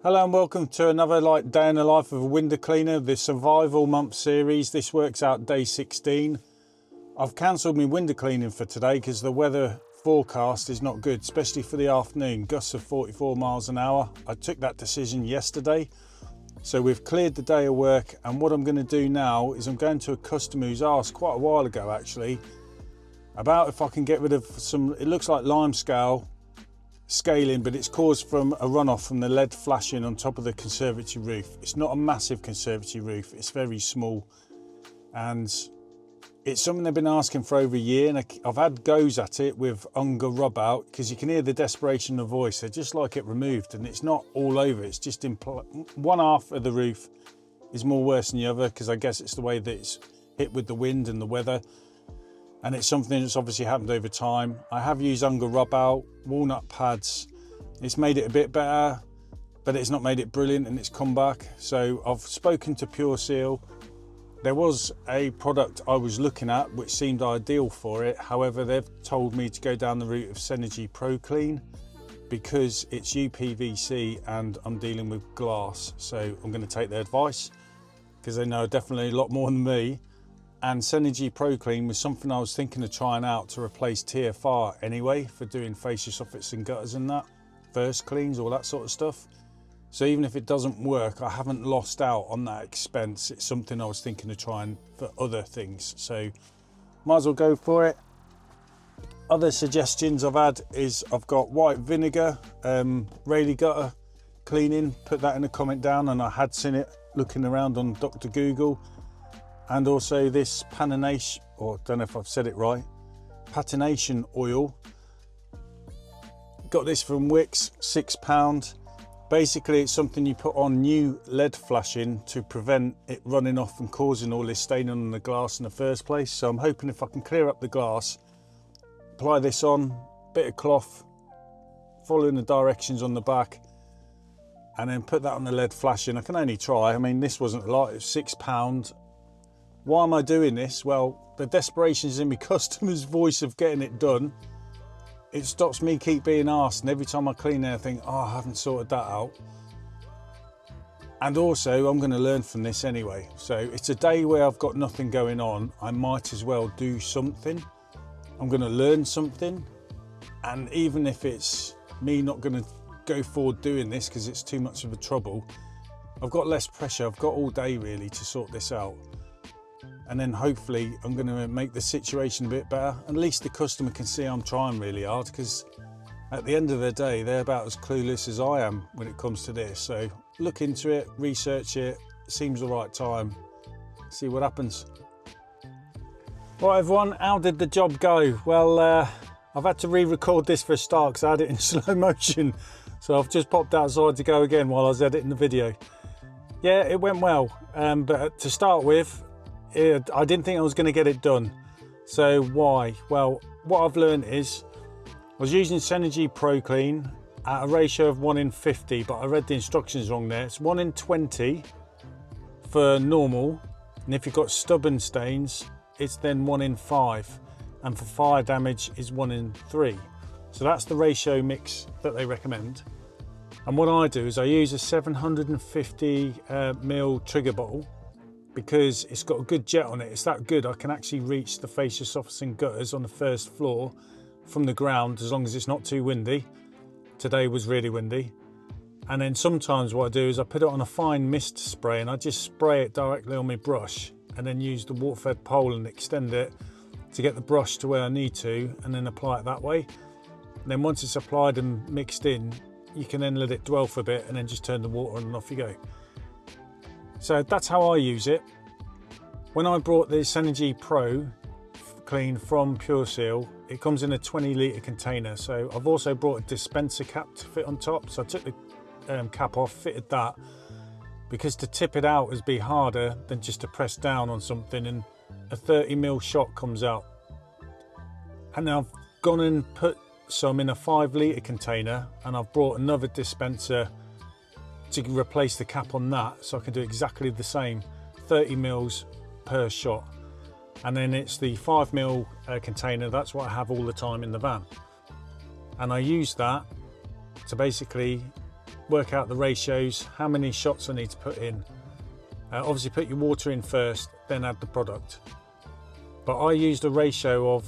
Hello and welcome to another day in the life of a window cleaner, the survival month series. This works out day 16. I've cancelled my window cleaning for today because the weather forecast is not good, especially for the afternoon. Gusts of 44 miles an hour. I took that decision yesterday. So we've cleared the day of work, and what I'm going to do now is I'm going to a customer who's asked quite a while ago actually about if I can get rid of some, it looks like limescale scaling, but it's caused from a runoff from the LED flashing on top of the conservatory roof. It's not a massive conservatory roof, it's very small, and it's something they've been asking for over a year, and I've had goes at it with Unger rub out because you can hear the desperation in the voice. They just like it removed, and it's not all over, it's just in one half of the roof is more worse than the other because I guess it's the way that it's hit with the wind and the weather. And it's something that's obviously happened over time. I have used Unger rub out, walnut pads. It's made it a bit better, but it's not made it brilliant, and it's come back. So I've spoken to Pure Seal. There was a product I was looking at which seemed ideal for it. However, they've told me to go down the route of Synergy Pro Clean because it's UPVC and I'm dealing with glass. So I'm going to take their advice because they know definitely a lot more than me. And Synergy Pro Clean was something I was thinking of trying out to replace TFR anyway for doing fascia soffits and gutters and that, first cleans, all that sort of stuff. So even if it doesn't work, I haven't lost out on that expense. It's something I was thinking of trying for other things. So might as well go for it. Other suggestions I've had is I've got white vinegar, Rayleigh gutter cleaning, put that in a comment down, and I had seen it looking around on Dr. Google. And also this patination, or I don't know if I've said it right, patination oil. Got this from Wix, £6. Basically, it's something you put on new LED flashing to prevent it running off and causing all this staining on the glass in the first place. So I'm hoping if I can clear up the glass, apply this on, bit of cloth, following the directions on the back, and then put that on the LED flashing. I can only try. I mean, this wasn't a lot, it was £6. Why am I doing this? Well, the desperation is in my customer's voice of getting it done. It stops me keep being asked, and every time I clean it I think, oh, I haven't sorted that out. And also I'm going to learn from this anyway. So it's a day where I've got nothing going on. I might as well do something. I'm going to learn something, and even if it's me not going to go forward doing this because it's too much of a trouble, I've got less pressure. I've got all day really to sort this out. And then hopefully I'm going to make the situation a bit better. At least the customer can see I'm trying really hard, because at the end of the day, they're about as clueless as I am when it comes to this. So look into it, research it, seems the right time, see what happens. Right everyone, how did the job go? Well, I've had to re-record this for a start because I had it in slow motion. So I've just popped outside to go again while I was editing the video. Yeah, it went well, but to start with, I didn't think I was going to get it done. So why? Well, what I've learned is I was using Synergy Pro Clean at a ratio of 1:50, but I read the instructions wrong there. It's 1:20 for normal, and if you've got stubborn stains, it's then 1:5, and for fire damage is 1:3. So that's the ratio mix that they recommend. And what I do is I use a 750 ml trigger bottle, because it's got a good jet on it. It's that good I can actually reach the fascia soffits and gutters on the first floor from the ground, as long as it's not too windy. Today was really windy. And then sometimes what I do is I put it on a fine mist spray, and I just spray it directly on my brush, and then use the water-fed pole and extend it to get the brush to where I need to, and then apply it that way. And then once it's applied and mixed in, you can then let it dwell for a bit and then just turn the water on and off you go. So that's how I use it. When I brought the Synergy Pro Clean from Pure Seal, it comes in a 20 litre container. So I've also brought a dispenser cap to fit on top. So I took the cap off, fitted that, because to tip it out is be harder than just to press down on something, and a 30mm shot comes out. And now I've gone and put some in a 5 litre container, and I've brought another dispenser to replace the cap on that, so I can do exactly the same, 30mm per shot. And then it's the 5mm container, that's what I have all the time in the van. And I use that to basically work out the ratios, how many shots I need to put in. Obviously put your water in first, then add the product. But I used a ratio of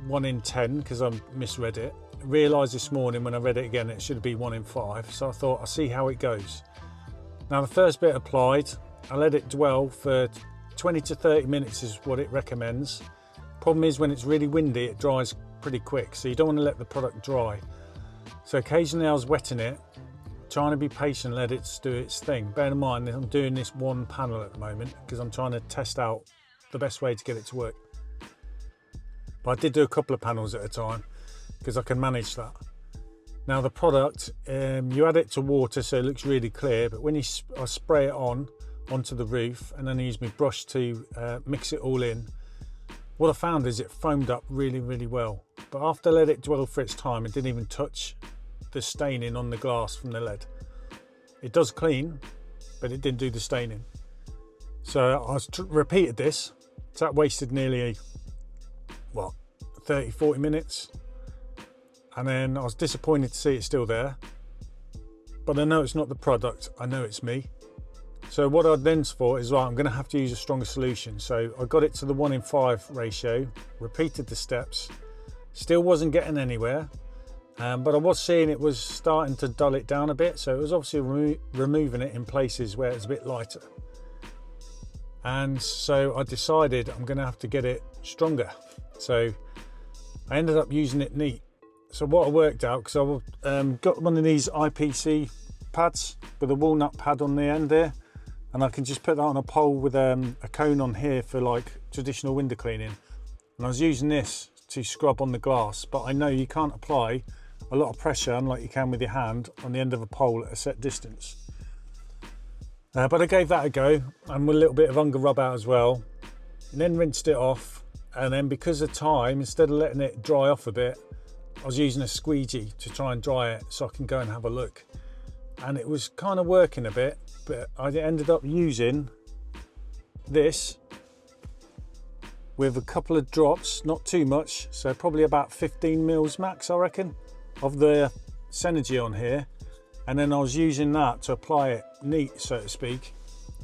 1 in 10 because I misread it. Realised this morning when I read it again it should be 1 in 5, so I thought I'll see how it goes. Now the first bit applied, I let it dwell for 20 to 30 minutes is what it recommends. Problem is when it's really windy it dries pretty quick, so you don't want to let the product dry. So occasionally I was wetting it, trying to be patient, let it do its thing. Bear in mind I'm doing this one panel at the moment because I'm trying to test out the best way to get it to work. But I did do a couple of panels at a time because I can manage that. Now the product, you add it to water so it looks really clear, but when I spray it onto the roof and then I use my brush to mix it all in, what I found is it foamed up really, really well. But after I let it dwell for its time, it didn't even touch the staining on the glass from the lead. It does clean, but it didn't do the staining. So I repeated this. So that wasted nearly, 30, 40 minutes. And then I was disappointed to see it's still there. But I know it's not the product, I know it's me. So what I then thought is, right, I'm gonna have to use a stronger solution. So I got it to the 1 in 5 ratio, repeated the steps, still wasn't getting anywhere. But I was seeing it was starting to dull it down a bit. So it was obviously removing it in places where it's a bit lighter. And so I decided I'm gonna have to get it stronger. So I ended up using it neat. So what I worked out, because I got one of these IPC pads with a walnut pad on the end there, and I can just put that on a pole with a cone on here for like traditional window cleaning. And I was using this to scrub on the glass, but I know you can't apply a lot of pressure, unlike you can with your hand, on the end of a pole at a set distance. But I gave that a go, and with a little bit of Unger rub out as well, and then rinsed it off. And then because of time, instead of letting it dry off a bit, I was using a squeegee to try and dry it so I can go and have a look. And it was kind of working a bit, but I ended up using this with a couple of drops, not too much, so probably about 15 mils max, I reckon, of the Synergy on here. And then I was using that to apply it neat, so to speak,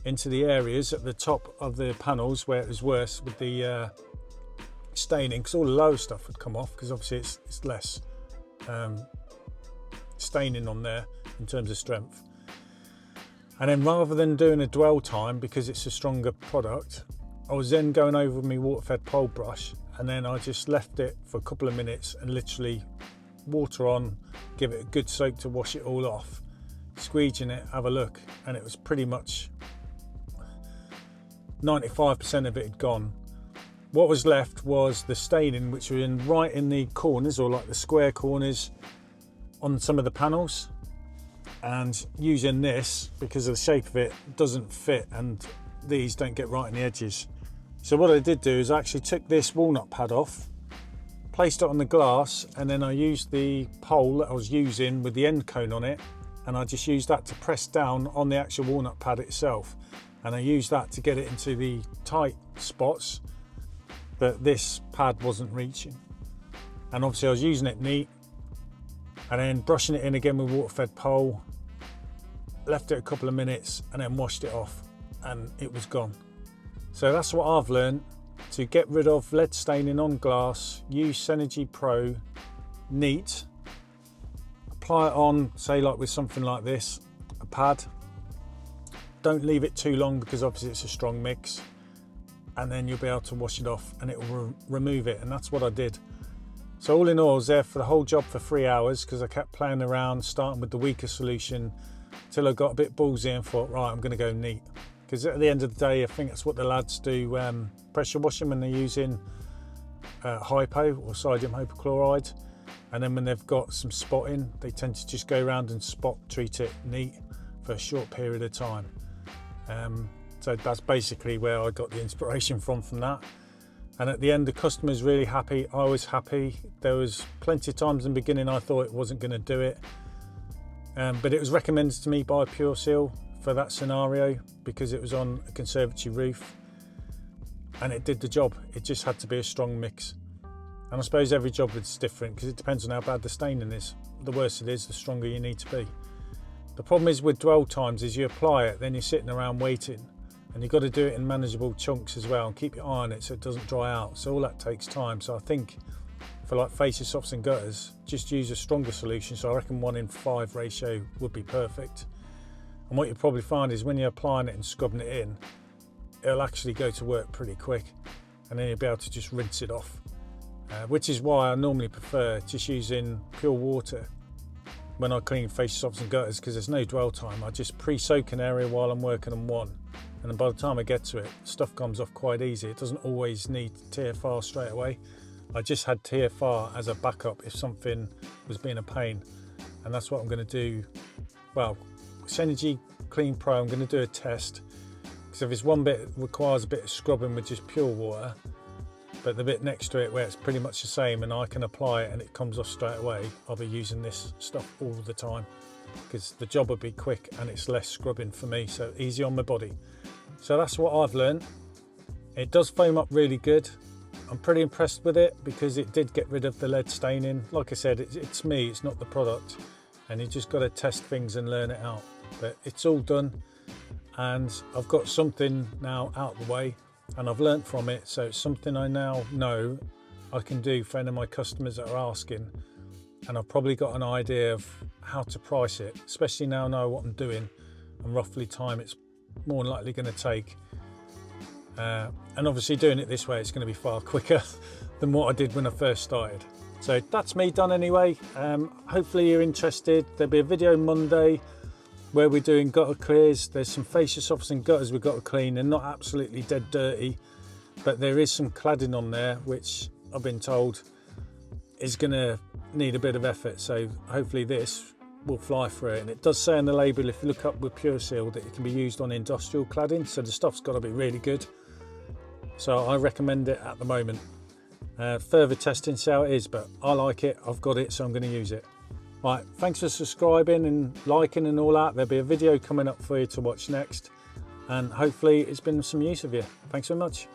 into the areas at the top of the panels where it was worse with the staining, because all the low stuff would come off, because obviously it's less staining on there in terms of strength. And then rather than doing a dwell time, because it's a stronger product, I was then going over with my water-fed pole brush, and then I just left it for a couple of minutes and literally water on, give it a good soak to wash it all off, squeegeeing it, have a look, and it was pretty much 95% of it had gone. What was left was the staining, which were right in the corners, or like the square corners on some of the panels. And using this, because of the shape of it, doesn't fit, and these don't get right in the edges. So what I did do is I actually took this walnut pad off, placed it on the glass, and then I used the pole that I was using with the end cone on it, and I just used that to press down on the actual walnut pad itself. And I used that to get it into the tight spots that this pad wasn't reaching. And obviously I was using it neat, and then brushing it in again with water-fed pole, left it a couple of minutes, and then washed it off, and it was gone. So that's what I've learned: to get rid of lead staining on glass, use Synergy Pro neat, apply it on, say like with something like this, a pad. Don't leave it too long, because obviously it's a strong mix, and then you'll be able to wash it off and it will remove it. And that's what I did. So all in all, I was there for the whole job for 3 hours, because I kept playing around, starting with the weaker solution till I got a bit ballsy and thought, right, I'm going to go neat. Because at the end of the day, I think that's what the lads do, pressure wash them when they're using hypo or sodium hypochlorite. And then when they've got some spotting, they tend to just go around and spot treat it neat for a short period of time. So that's basically where I got the inspiration from that. And at the end, the customer's really happy. I was happy. There was plenty of times in the beginning I thought it wasn't going to do it, but it was recommended to me by Pure Seal for that scenario, because it was on a conservatory roof, and it did the job. It just had to be a strong mix. And I suppose every job is different, because it depends on how bad the staining is. The worse it is, the stronger you need to be. The problem is with dwell times is you apply it, then you're sitting around waiting, and you've got to do it in manageable chunks as well and keep your eye on it so it doesn't dry out. So all that takes time. So I think for like fascia softs and gutters, just use a stronger solution. So I reckon 1:5 ratio would be perfect. And what you'll probably find is when you're applying it and scrubbing it in, it'll actually go to work pretty quick, and then you'll be able to just rinse it off. Which is why I normally prefer just using pure water when I clean fascia softs and gutters, because there's no dwell time. I just pre-soak an area while I'm working on one, and then by the time I get to it, stuff comes off quite easy. It doesn't always need TFR straight away. I just had TFR as a backup if something was being a pain, and that's what I'm going to do. Well, Synergy Clean Pro, I'm going to do a test, because if it's one bit requires a bit of scrubbing with just pure water, but the bit next to it where it's pretty much the same and I can apply it and it comes off straight away, I'll be using this stuff all the time, because the job will be quick and it's less scrubbing for me, so easy on my body. So that's what I've learned. It does foam up really good. I'm pretty impressed with it because it did get rid of the lead staining. Like I said, it's me, it's not the product, and you just got to test things and learn it out. But it's all done, and I've got something now out the way, and I've learnt from it, so it's something I now know I can do for any of my customers that are asking, and I've probably got an idea of how to price it, especially now I know what I'm doing and roughly time it's more than likely going to take. And obviously doing it this way, it's going to be far quicker than what I did when I first started. So that's me done anyway. Hopefully you're interested. There'll be a video Monday where we're doing gutter clears. There's some fascia softs and gutters we've got to clean. They're not absolutely dead dirty, but there is some cladding on there which I've been told is going to need a bit of effort. So hopefully this will fly through it. And it does say in the label, if you look up with Pure Seal, that it can be used on industrial cladding. So the stuff's got to be really good. So I recommend it at the moment. Further testing, see how it is, but I like it, I've got it, so I'm going to use it. Right, thanks for subscribing and liking and all that. There'll be a video coming up for you to watch next, and hopefully it's been some use of you. Thanks so much.